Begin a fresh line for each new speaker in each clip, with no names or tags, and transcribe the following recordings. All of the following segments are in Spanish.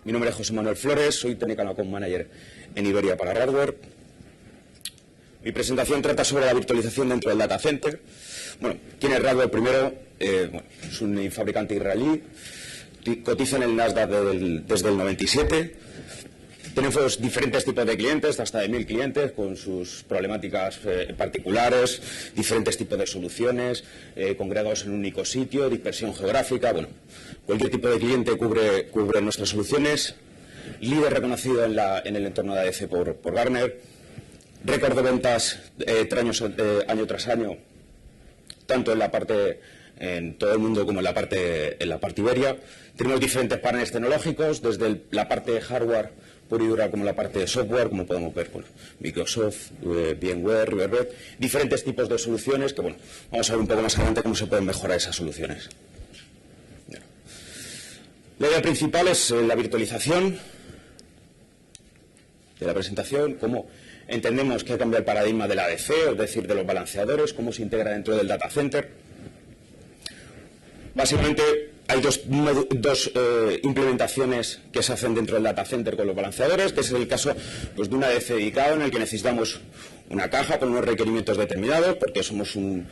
Mi nombre es José Manuel Flores, soy Technical Account Manager en Iberia para Radware. Mi presentación trata sobre la virtualización dentro del data center. Bueno, ¿quién es Radware? Primero, es un fabricante israelí, cotiza en el Nasdaq desde el 97. Tenemos diferentes tipos de clientes, hasta de 1000 clientes, con sus problemáticas particulares, diferentes tipos de soluciones, congregados en un único sitio, dispersión geográfica. Bueno, cualquier tipo de cliente cubre nuestras soluciones. Líder reconocido en el entorno de ADC por Gartner. Récord de ventas año tras año, tanto en todo el mundo como en la parte Iberia. Tenemos diferentes partners tecnológicos, desde la parte de hardware pura y dura como la parte de software, como podemos ver, Microsoft, VMware, Riverbed, diferentes tipos de soluciones que, vamos a ver un poco más adelante cómo se pueden mejorar esas soluciones. La idea principal es la virtualización de la presentación, cómo entendemos que cambia el paradigma del ADC, es decir, de los balanceadores, cómo se integra dentro del data center. Básicamente hay dos implementaciones que se hacen dentro del data center con los balanceadores, que es el caso de un ADC dedicado en el que necesitamos una caja con unos requerimientos determinados, porque somos un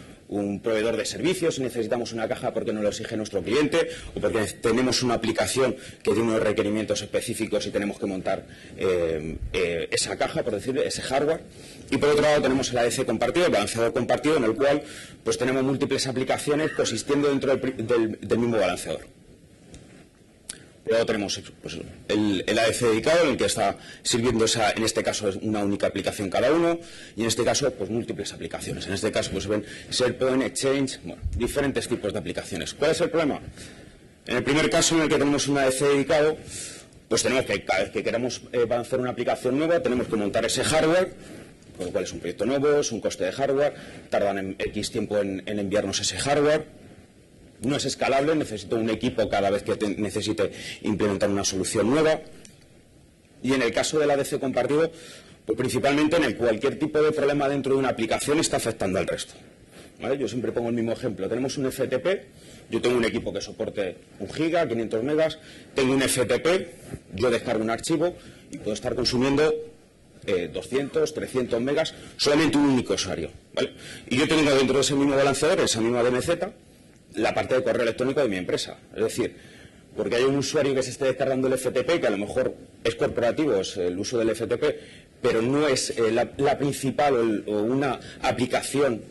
proveedor de servicios y necesitamos una caja porque nos lo exige nuestro cliente o porque tenemos una aplicación que tiene unos requerimientos específicos y tenemos que montar esa caja, por decirlo, ese hardware. Y por otro lado tenemos el ADC compartido, el balanceador compartido, en el cual tenemos múltiples aplicaciones coexistiendo dentro del mismo balanceador. Luego tenemos el ADC dedicado, en el que está sirviendo en este caso una única aplicación cada uno, y en este caso múltiples aplicaciones. En este caso ven SharePoint, Exchange, diferentes tipos de aplicaciones. ¿Cuál es el problema? En el primer caso, en el que tenemos un ADC dedicado, tenemos que cada vez que queramos lanzar una aplicación nueva, tenemos que montar ese hardware, con lo cual es un proyecto nuevo, es un coste de hardware, tardan en X tiempo en enviarnos ese hardware. No es escalable, necesito un equipo cada vez que necesite implementar una solución nueva. Y en el caso del ADC compartido, principalmente en cualquier tipo de problema dentro de una aplicación está afectando al resto. ¿Vale? Yo siempre pongo el mismo ejemplo. Tenemos un FTP, yo tengo un equipo que soporte 1 giga, 500 megas, tengo un FTP, yo descargo un archivo y puedo estar consumiendo 200, 300 megas, solamente un único usuario. ¿Vale? Y yo tengo dentro de ese mismo balanceador, esa misma DMZ, la parte de correo electrónico de mi empresa. Es decir, porque hay un usuario que se esté descargando el FTP, que a lo mejor es corporativo, es el uso del FTP, pero no es la principal o una aplicación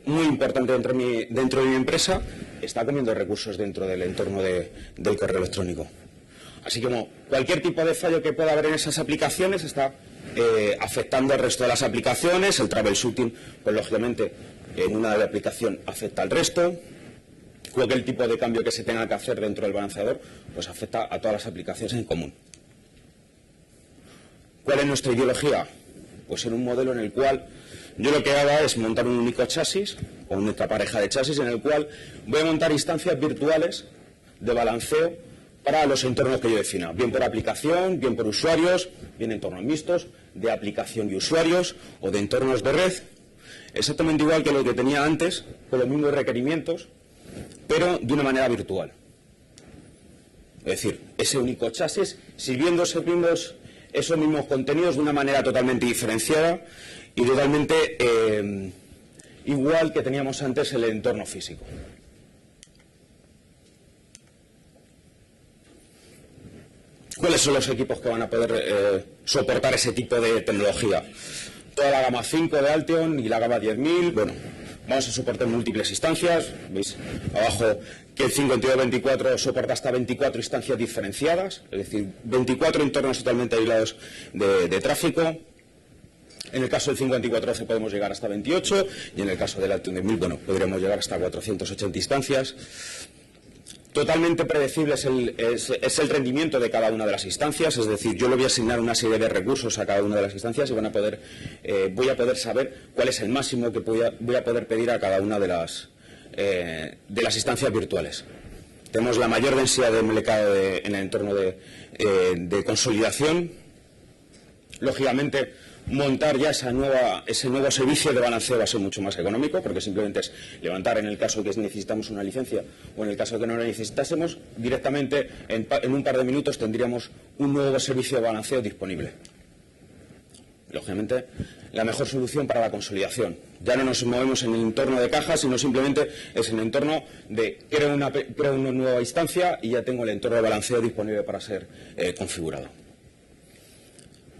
muy importante dentro de mi empresa, está comiendo recursos dentro del entorno del correo electrónico. Así que cualquier tipo de fallo que pueda haber en esas aplicaciones está afectando al resto de las aplicaciones. El troubleshooting, lógicamente, en una aplicación afecta al resto. Cualquier tipo de cambio que se tenga que hacer dentro del balanceador, afecta a todas las aplicaciones en común. ¿Cuál es nuestra ideología? En un modelo en el cual yo lo que hago es montar un único chasis o una pareja de chasis en el cual voy a montar instancias virtuales de balanceo para los entornos que yo defina, bien por aplicación, bien por usuarios, bien entornos mixtos, de aplicación y usuarios o de entornos de red, exactamente igual que lo que tenía antes, con los mismos requerimientos, pero de una manera virtual. Es decir, ese único chasis sirviendo esos mismos contenidos de una manera totalmente diferenciada y totalmente igual que teníamos antes el entorno físico. ¿Cuáles son los equipos que van a poder soportar ese tipo de tecnología? Toda la gama 5 de Alteon y la gama 10.000, vamos a soportar múltiples instancias. Veis abajo que el 5224 soporta hasta 24 instancias diferenciadas, es decir, 24 entornos totalmente aislados de tráfico. En el caso del 5412 podemos llegar hasta 28 y en el caso del Alteon 10.000, podríamos llegar hasta 480 instancias. Totalmente predecible es el rendimiento de cada una de las instancias, es decir, yo le voy a asignar una serie de recursos a cada una de las instancias y voy a poder saber cuál es el máximo que voy a poder pedir a cada una de las instancias virtuales. Tenemos la mayor densidad de mercado en el entorno de consolidación. Lógicamente, montar ya ese nuevo servicio de balanceo va a ser mucho más económico, porque simplemente es levantar en el caso que necesitamos una licencia o en el caso que no la necesitásemos, directamente en un par de minutos tendríamos un nuevo servicio de balanceo disponible. Lógicamente, la mejor solución para la consolidación. Ya no nos movemos en el entorno de caja, sino simplemente es en el entorno de creo una nueva instancia y ya tengo el entorno de balanceo disponible para ser configurado.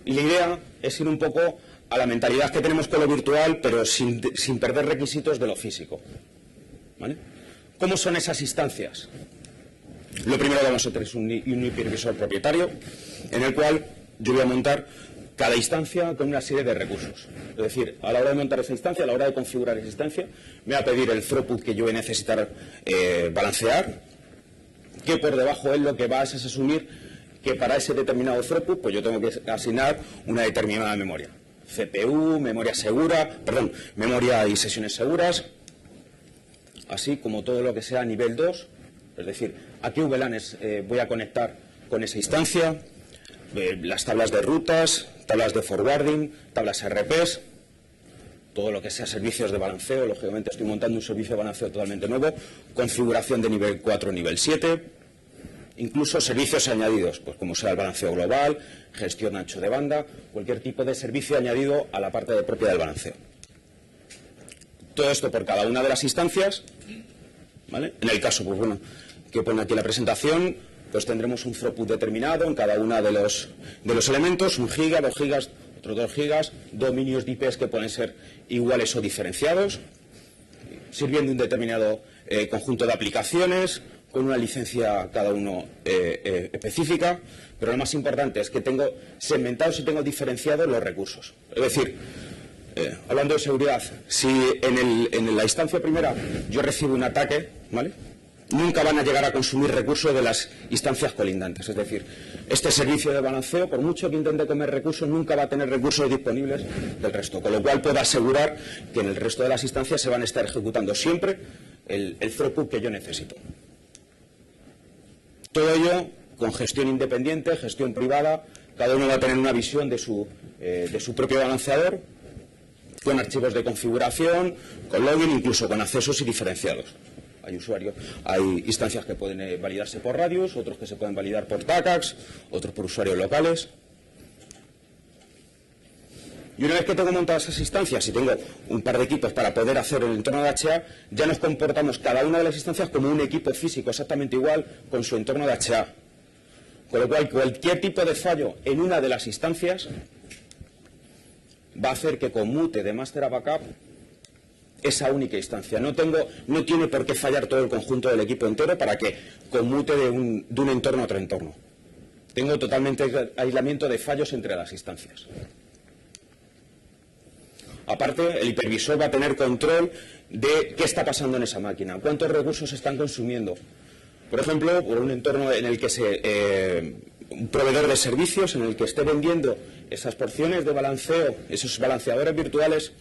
Y la idea es ir un poco a la mentalidad que tenemos con lo virtual, pero sin perder requisitos de lo físico. ¿Vale? ¿Cómo son esas instancias? Lo primero que vamos a tener es un hipervisor propietario, en el cual yo voy a montar cada instancia con una serie de recursos. Es decir, a la hora de montar esa instancia, a la hora de configurar esa instancia, me va a pedir el throughput que yo voy a necesitar balancear, que por debajo es lo que va a asumir que para ese determinado throughput, pues yo tengo que asignar una determinada memoria. CPU, memoria y sesiones seguras, así como todo lo que sea nivel 2, es decir, a qué VLANs voy a conectar con esa instancia, las tablas de rutas, tablas de forwarding, tablas RPs, todo lo que sea servicios de balanceo. Lógicamente estoy montando un servicio de balanceo totalmente nuevo, configuración de nivel 4, nivel 7, incluso servicios añadidos, pues como sea el balanceo global, gestión ancho de banda, cualquier tipo de servicio añadido a la parte propia del balanceo. Todo esto por cada una de las instancias, ¿vale? En el caso, pues bueno, que pone aquí la presentación, pues tendremos un throughput determinado en cada uno de los elementos, 1 giga, 2 gigas, otros 2 gigas, dominios de IPs que pueden ser iguales o diferenciados, sirviendo un determinado conjunto de aplicaciones, con una licencia cada uno específica, pero lo más importante es que tengo segmentados y tengo diferenciados los recursos. Es decir, hablando de seguridad, si en la instancia primera yo recibo un ataque, ¿vale?, nunca van a llegar a consumir recursos de las instancias colindantes. Es decir, este servicio de balanceo, por mucho que intente comer recursos, nunca va a tener recursos disponibles del resto, con lo cual puedo asegurar que en el resto de las instancias se van a estar ejecutando siempre el throughput que yo necesito. Todo ello con gestión independiente, gestión privada, cada uno va a tener una visión de su propio balanceador, con archivos de configuración, con login, incluso con accesos y diferenciados. Hay instancias que pueden validarse por radios, otros que se pueden validar por TACACS, otros por usuarios locales. Y una vez que tengo montadas esas instancias y tengo un par de equipos para poder hacer el entorno de HA, ya nos comportamos cada una de las instancias como un equipo físico exactamente igual con su entorno de HA. Con lo cual, cualquier tipo de fallo en una de las instancias va a hacer que conmute de master a backup esa única instancia. No tiene por qué fallar todo el conjunto del equipo entero para que conmute de un entorno a otro entorno. Tengo totalmente aislamiento de fallos entre las instancias. Aparte, el hipervisor va a tener control de qué está pasando en esa máquina, cuántos recursos se están consumiendo. Por ejemplo, por un entorno en el que un proveedor de servicios en el que esté vendiendo esas porciones de balanceo, esos balanceadores virtuales,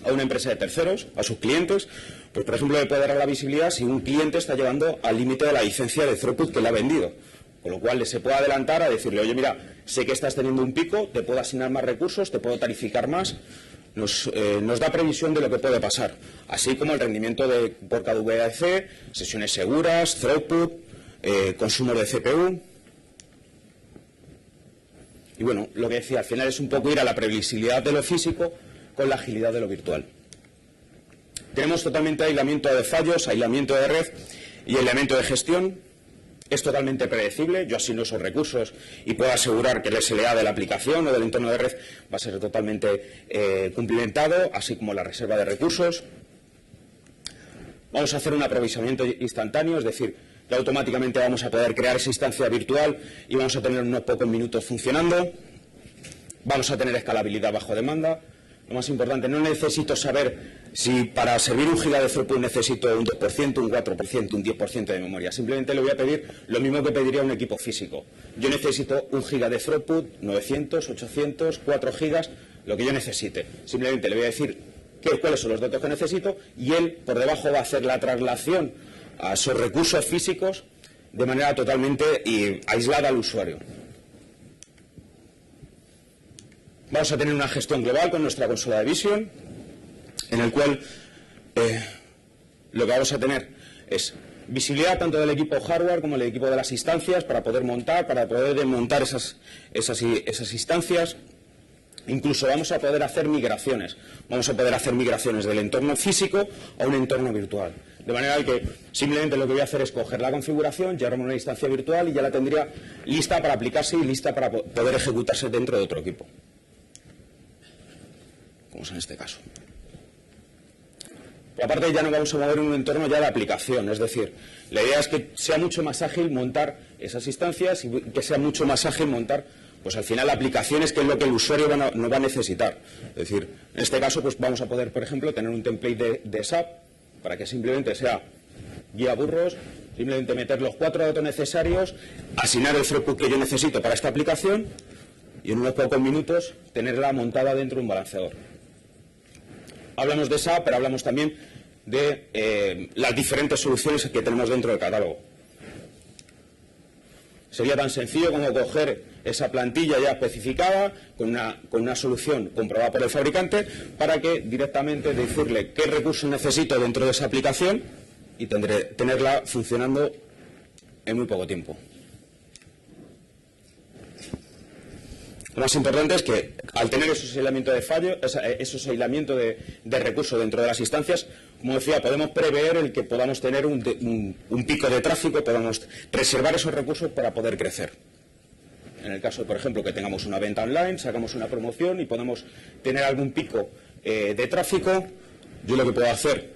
a una empresa de terceros, a sus clientes, pues por ejemplo le puede dar la visibilidad si un cliente está llegando al límite de la licencia de throughput que le ha vendido, con lo cual se puede adelantar a decirle, oye mira, sé que estás teniendo un pico, te puedo asignar más recursos, te puedo tarificar más, nos da previsión de lo que puede pasar, así como el rendimiento por cada VAC, sesiones seguras, throughput, consumo de CPU. Y bueno, lo que decía, al final es un poco ir a la previsibilidad de lo físico con la agilidad de lo virtual. Tenemos totalmente aislamiento de fallos, aislamiento de red y aislamiento de gestión. Es totalmente predecible, yo asigno esos recursos y puedo asegurar que el SLA de la aplicación o del entorno de red va a ser totalmente cumplimentado, así como la reserva de recursos. Vamos a hacer un aprovisionamiento instantáneo, es decir, que automáticamente vamos a poder crear esa instancia virtual y vamos a tener unos pocos minutos funcionando. Vamos a tener escalabilidad bajo demanda. Lo más importante, no necesito saber si para servir 1 giga de throughput necesito un 2%, un 4%, un 10% de memoria. Simplemente le voy a pedir lo mismo que pediría un equipo físico. Yo necesito 1 giga de throughput, 900, 800, 4 gigas, lo que yo necesite. Simplemente le voy a decir cuáles son los datos que necesito y él por debajo va a hacer la traslación a esos recursos físicos de manera totalmente aislada al usuario. Vamos a tener una gestión global con nuestra consola de Vision, en el cual lo que vamos a tener es visibilidad tanto del equipo hardware como del equipo de las instancias para poder montar, para poder desmontar esas instancias. Incluso vamos a poder hacer migraciones. Vamos a poder hacer migraciones del entorno físico a un entorno virtual. De manera que simplemente lo que voy a hacer es coger la configuración, llevarme una instancia virtual y ya la tendría lista para aplicarse y lista para poder ejecutarse dentro de otro equipo. Como es en este caso. Pero aparte ya nos vamos a mover en un entorno ya de aplicación, es decir, la idea es que sea mucho más ágil montar esas instancias y que sea mucho más ágil montar, pues al final, aplicaciones, que es lo que el usuario no va a necesitar. Es decir, en este caso pues vamos a poder, por ejemplo, tener un template de SAP para que simplemente sea guía burros, simplemente meter los 4 datos necesarios, asignar el throughput que yo necesito para esta aplicación y en unos pocos minutos tenerla montada dentro de un balanceador. Hablamos de SAP, pero hablamos también de las diferentes soluciones que tenemos dentro del catálogo. Sería tan sencillo como coger esa plantilla ya especificada con una solución comprobada por el fabricante para que directamente decirle qué recursos necesito dentro de esa aplicación y tenerla funcionando en muy poco tiempo. Lo más importante es que al tener esos aislamientos de fallo, esos aislamientos de recursos dentro de las instancias, como decía, podemos prever el que podamos tener un pico de tráfico, podamos reservar esos recursos para poder crecer. En el caso, por ejemplo, que tengamos una venta online, sacamos una promoción y podamos tener algún pico de tráfico, yo lo que puedo hacer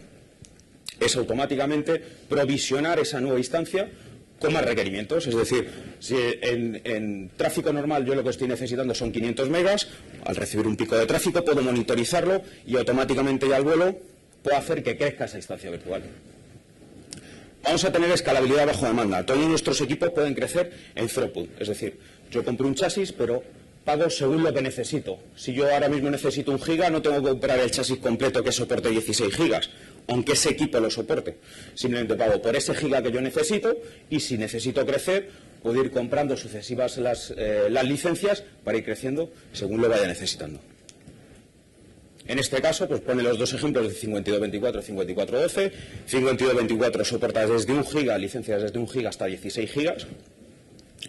es automáticamente provisionar esa nueva instancia con más requerimientos, es decir, si en tráfico normal yo lo que estoy necesitando son 500 megas, al recibir un pico de tráfico puedo monitorizarlo y automáticamente ya al vuelo puedo hacer que crezca esa instancia virtual. Vamos a tener escalabilidad bajo demanda. Todos nuestros equipos pueden crecer en throughput, es decir, yo compro un chasis, pero pago según lo que necesito. Si yo ahora mismo necesito 1 giga, no tengo que comprar el chasis completo que soporte 16 gigas, aunque ese equipo lo soporte. Simplemente pago por ese giga que yo necesito y si necesito crecer, puedo ir comprando sucesivas las licencias para ir creciendo según lo vaya necesitando. En este caso, pues pone los dos ejemplos de 5224 y 5412. 5224 soporta desde 1 giga, licencias desde 1 giga hasta 16 gigas.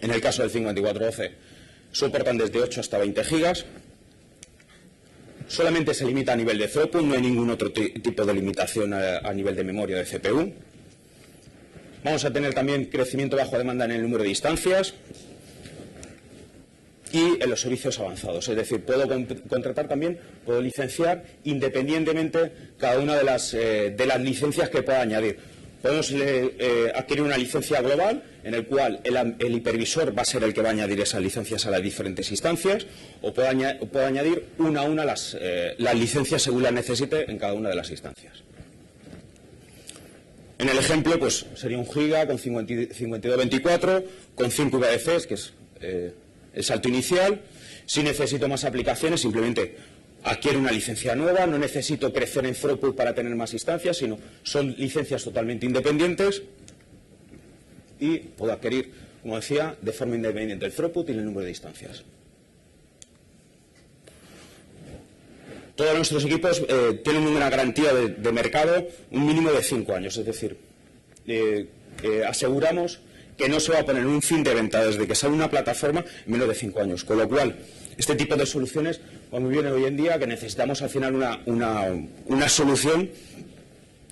En el caso del 5412, soportan desde 8 hasta 20 gigas. Solamente se limita a nivel de throughput, no hay ningún otro tipo de limitación a nivel de memoria de CPU. Vamos a tener también crecimiento bajo demanda en el número de instancias y en los servicios avanzados. Es decir, puedo contratar también, puedo licenciar independientemente cada una de las licencias que pueda añadir. Podemos adquirir una licencia global en el cual el hipervisor va a ser el que va a añadir esas licencias a las diferentes instancias o puedo añadir una a una las licencias según las necesite en cada una de las instancias. En el ejemplo, pues sería 1 giga con 5224, con 5 VDCs, que es el salto inicial. Si necesito más aplicaciones, simplemente adquiero una licencia nueva, no necesito crecer en throughput para tener más instancias, sino son licencias totalmente independientes y puedo adquirir, como decía, de forma independiente el throughput y el número de instancias. Todos nuestros equipos tienen una garantía de mercado, un mínimo de 5 años, es decir, aseguramos que no se va a poner un fin de venta desde que sale una plataforma en menos de 5 años, con lo cual este tipo de soluciones va muy bien hoy en día, que necesitamos al final una solución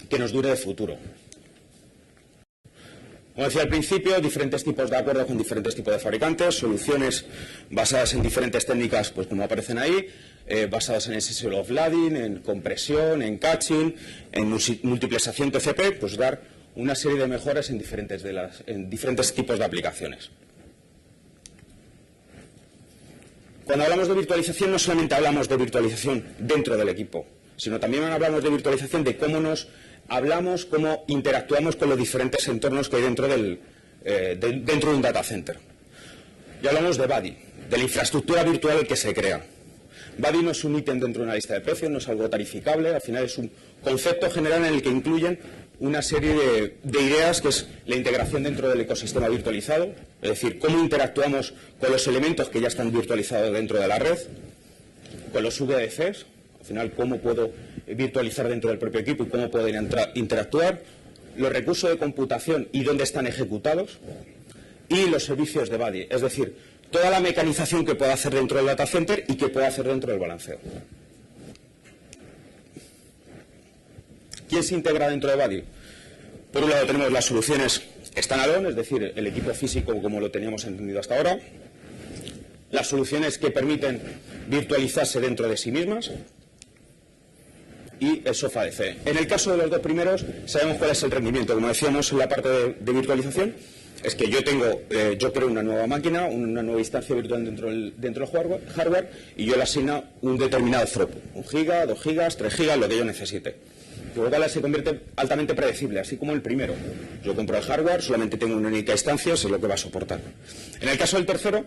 que nos dure de futuro. Como decía al principio, diferentes tipos de acuerdos con diferentes tipos de fabricantes, soluciones basadas en diferentes técnicas, pues como aparecen ahí, basadas en SSL offloading, en compresión, en caching, en multiplexación TCP, pues dar una serie de mejoras en diferentes tipos de aplicaciones. Cuando hablamos de virtualización, no solamente hablamos de virtualización dentro del equipo, sino también hablamos de virtualización de cómo nos hablamos, cómo interactuamos con los diferentes entornos que hay dentro de un data center. Ya hablamos de BADI, de la infraestructura virtual que se crea. BADI no es un ítem dentro de una lista de precios, no es algo tarificable, al final es un concepto general en el que incluyen una serie de ideas, que es la integración dentro del ecosistema virtualizado, es decir, cómo interactuamos con los elementos que ya están virtualizados dentro de la red, con los VDCs, al final cómo puedo virtualizar dentro del propio equipo y cómo puedo interactuar, los recursos de computación y dónde están ejecutados, y los servicios de buddy, es decir, toda la mecanización que puedo hacer dentro del data center y que puedo hacer dentro del balanceo. ¿Quién se integra dentro de buddy? Por un lado tenemos las soluciones standalone, es decir, el equipo físico como lo teníamos entendido hasta ahora, las soluciones que permiten virtualizarse dentro de sí mismas y el Sofa DC. En el caso de los dos primeros sabemos cuál es el rendimiento. Como decíamos en la parte de virtualización, es que yo creo una nueva máquina, una nueva instancia virtual dentro del hardware y yo le asigno un determinado throughput, 1 giga, 2 gigas, 3 gigas, lo que yo necesite. Lo cual se convierte altamente predecible, así como el primero. Yo compro el hardware, solamente tengo una única instancia, eso es lo que va a soportar. En el caso del tercero,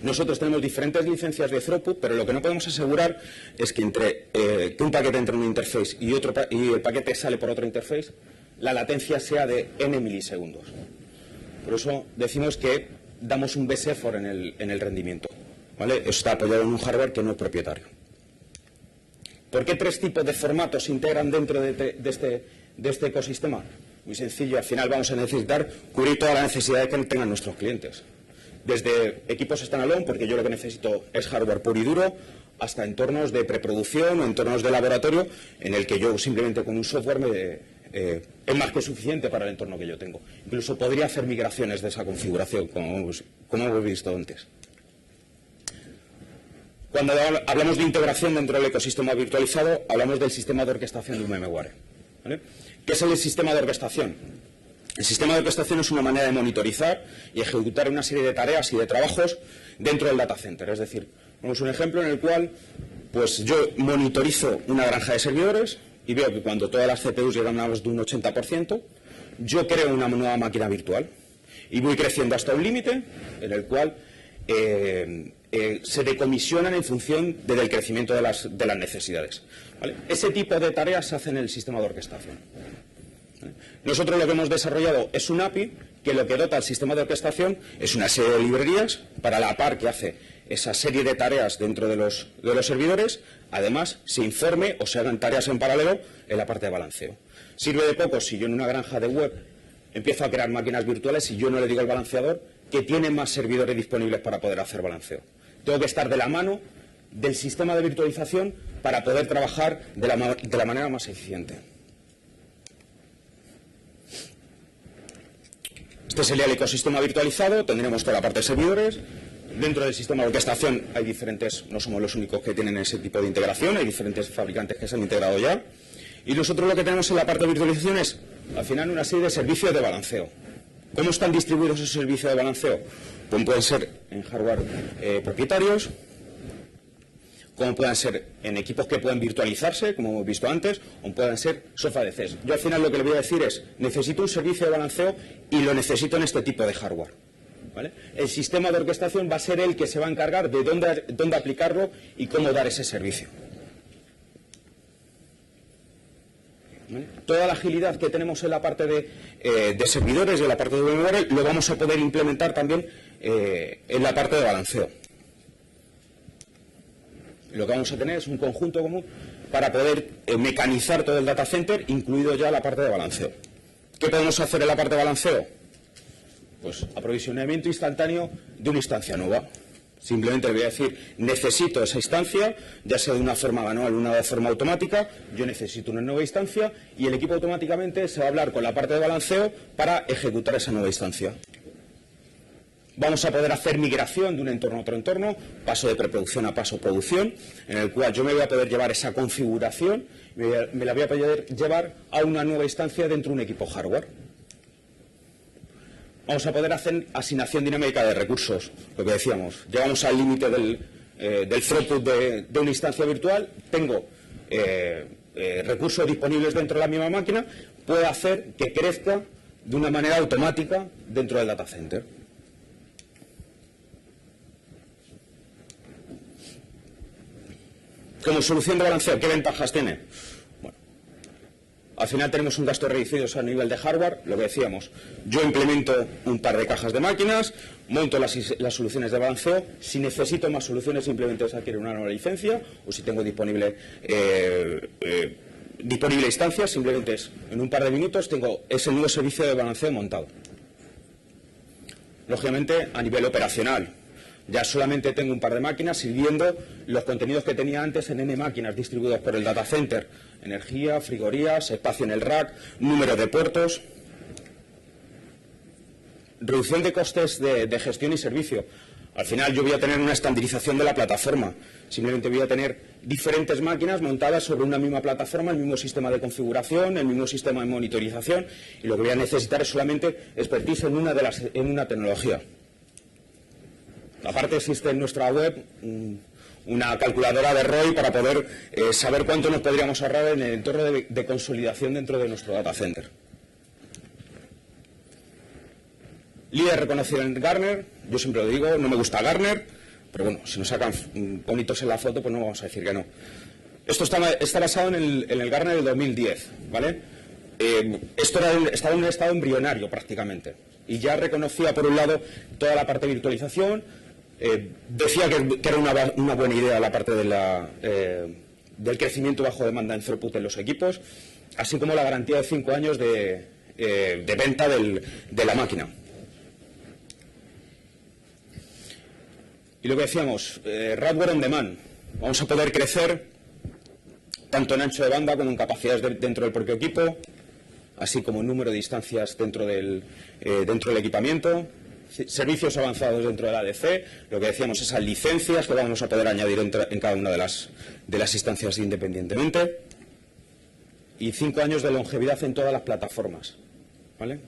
nosotros tenemos diferentes licencias de throughput, pero lo que no podemos asegurar es que que un paquete entre en una interface y el paquete sale por otra interface, la latencia sea de n milisegundos. Por eso decimos que damos un best effort en el rendimiento, ¿vale? Eso está apoyado en un hardware que no es propietario. ¿Por qué 3 tipos de formatos se integran dentro de este ecosistema? Muy sencillo, al final vamos a necesitar cubrir todas las necesidades que tengan nuestros clientes. Desde equipos standalone, porque yo lo que necesito es hardware puro y duro, hasta entornos de preproducción o entornos de laboratorio, en el que yo simplemente con un software es más que suficiente para el entorno que yo tengo. Incluso podría hacer migraciones de esa configuración, como hemos visto antes. Cuando hablamos de integración dentro del ecosistema virtualizado, hablamos del sistema de orquestación de un VMware, ¿vale? ¿Qué es el sistema de orquestación? El sistema de orquestación es una manera de monitorizar y ejecutar una serie de tareas y de trabajos dentro del data center. Es decir, tenemos un ejemplo en el cual pues yo monitorizo una granja de servidores y veo que cuando todas las CPUs llegan a más de un 80%, yo creo una nueva máquina virtual y voy creciendo hasta un límite en el cual se decomisionan en función del crecimiento de las necesidades, ¿vale? Ese tipo de tareas se hacen en el sistema de orquestación. Nosotros lo que hemos desarrollado es un API que lo que dota al sistema de orquestación es una serie de librerías para la par que hace esa serie de tareas dentro de los servidores, además se informe o se hagan tareas en paralelo en la parte de balanceo. Sirve de poco si yo en una granja de web empiezo a crear máquinas virtuales y yo no le digo al balanceador que tiene más servidores disponibles para poder hacer balanceo. Tengo que estar de la mano del sistema de virtualización para poder trabajar de la manera más eficiente. Este sería el ecosistema virtualizado, tendremos toda la parte de servidores. Dentro del sistema de orquestación hay diferentes, no somos los únicos que tienen ese tipo de integración, hay diferentes fabricantes que se han integrado ya. Y nosotros lo que tenemos en la parte de virtualización es, al final, una serie de servicios de balanceo. ¿Cómo están distribuidos esos servicios de balanceo? Pues pueden ser en hardware propietarios, como puedan ser en equipos que pueden virtualizarse, como hemos visto antes, o puedan ser Sofa DCs. Yo al final lo que le voy a decir es, necesito un servicio de balanceo y lo necesito en este tipo de hardware, ¿vale? El sistema de orquestación va a ser el que se va a encargar de dónde aplicarlo y cómo dar ese servicio. ¿Vale? Toda la agilidad que tenemos en la parte de servidores y en la parte de VMware lo vamos a poder implementar también en la parte de balanceo. Lo que vamos a tener es un conjunto común para poder mecanizar todo el data center, incluido ya la parte de balanceo. ¿Qué podemos hacer en la parte de balanceo? Pues aprovisionamiento instantáneo de una instancia nueva. Simplemente le voy a decir, necesito esa instancia, ya sea de una forma manual o una de forma automática, yo necesito una nueva instancia y el equipo automáticamente se va a hablar con la parte de balanceo para ejecutar esa nueva instancia. Vamos a poder hacer migración de un entorno a otro entorno, paso de preproducción a paso producción, en el cual yo me voy a poder llevar esa configuración, me la voy a poder llevar a una nueva instancia dentro de un equipo hardware. Vamos a poder hacer asignación dinámica de recursos, lo que decíamos. Llegamos al límite del throughput de una instancia virtual, tengo recursos disponibles dentro de la misma máquina, puedo hacer que crezca de una manera automática dentro del data center. Como solución de balanceo, ¿qué ventajas tiene? Bueno, Al final tenemos un gasto reducido a nivel de hardware, lo que decíamos. Yo implemento un par de cajas de máquinas, monto las soluciones de balanceo. Si necesito más soluciones, simplemente es adquirir una nueva licencia, o si tengo disponible instancias, simplemente es en un par de minutos tengo ese nuevo servicio de balanceo montado. Lógicamente, a nivel operacional, ya solamente tengo un par de máquinas sirviendo los contenidos que tenía antes en N máquinas distribuidos por el data center. Energía, frigorías, espacio en el rack, número de puertos. Reducción de costes de gestión y servicio. Al final yo voy a tener una estandarización de la plataforma. Simplemente voy a tener diferentes máquinas montadas sobre una misma plataforma, el mismo sistema de configuración, el mismo sistema de monitorización, y lo que voy a necesitar es solamente expertise en una tecnología. Aparte existe en nuestra web una calculadora de ROI para poder saber cuánto nos podríamos ahorrar en el entorno de consolidación dentro de nuestro data center. Líder reconocido en Gartner, yo siempre lo digo, no me gusta Gartner, pero bueno, si nos sacan bonitos en la foto, pues no vamos a decir que no. Esto está basado en el Gartner del 2010, ¿vale? Esto estaba en un estado embrionario prácticamente, y ya reconocía por un lado toda la parte de virtualización. Decía que era una buena idea la parte del crecimiento bajo demanda en throughput en los equipos, así como la garantía de 5 años de venta de la máquina. Y lo que decíamos, hardware on demand. Vamos a poder crecer tanto en ancho de banda como en capacidades dentro del propio equipo, así como en número de instancias dentro del equipamiento. Servicios avanzados dentro del ADC, lo que decíamos, esas licencias que vamos a poder añadir en cada una de las instancias independientemente, y 5 años de longevidad en todas las plataformas, ¿vale?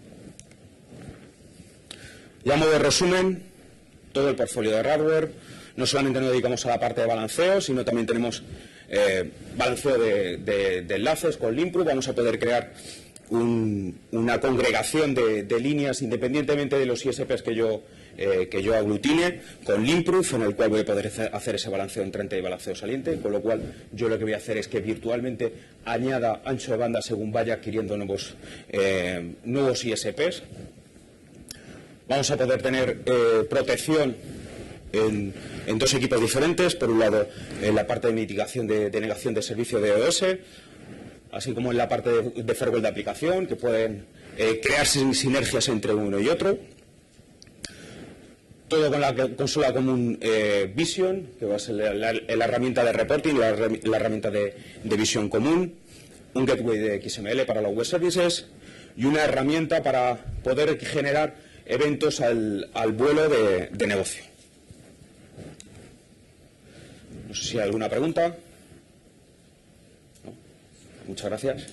Ya a modo de resumen, todo el portfolio de hardware, no solamente nos dedicamos a la parte de balanceo, sino también tenemos balanceo de enlaces con Limpru. Vamos a poder crear una congregación de líneas independientemente de los ISPs que yo aglutine con Limproof, en el cual voy a poder hacer ese balanceo entrante y balanceo saliente, con lo cual yo lo que voy a hacer es que virtualmente añada ancho de banda según vaya adquiriendo nuevos ISPs. Vamos a poder tener protección en 2 equipos diferentes, por un lado en la parte de mitigación de negación de servicio de OS, así como en la parte de firewall de aplicación, que pueden crearse sinergias entre uno y otro. Todo con la consola común Vision, que va a ser la herramienta de reporting, la herramienta de visión común, un gateway de XML para los web services y una herramienta para poder generar eventos al vuelo de negocio. No sé si hay alguna pregunta. ¿No? Muchas gracias.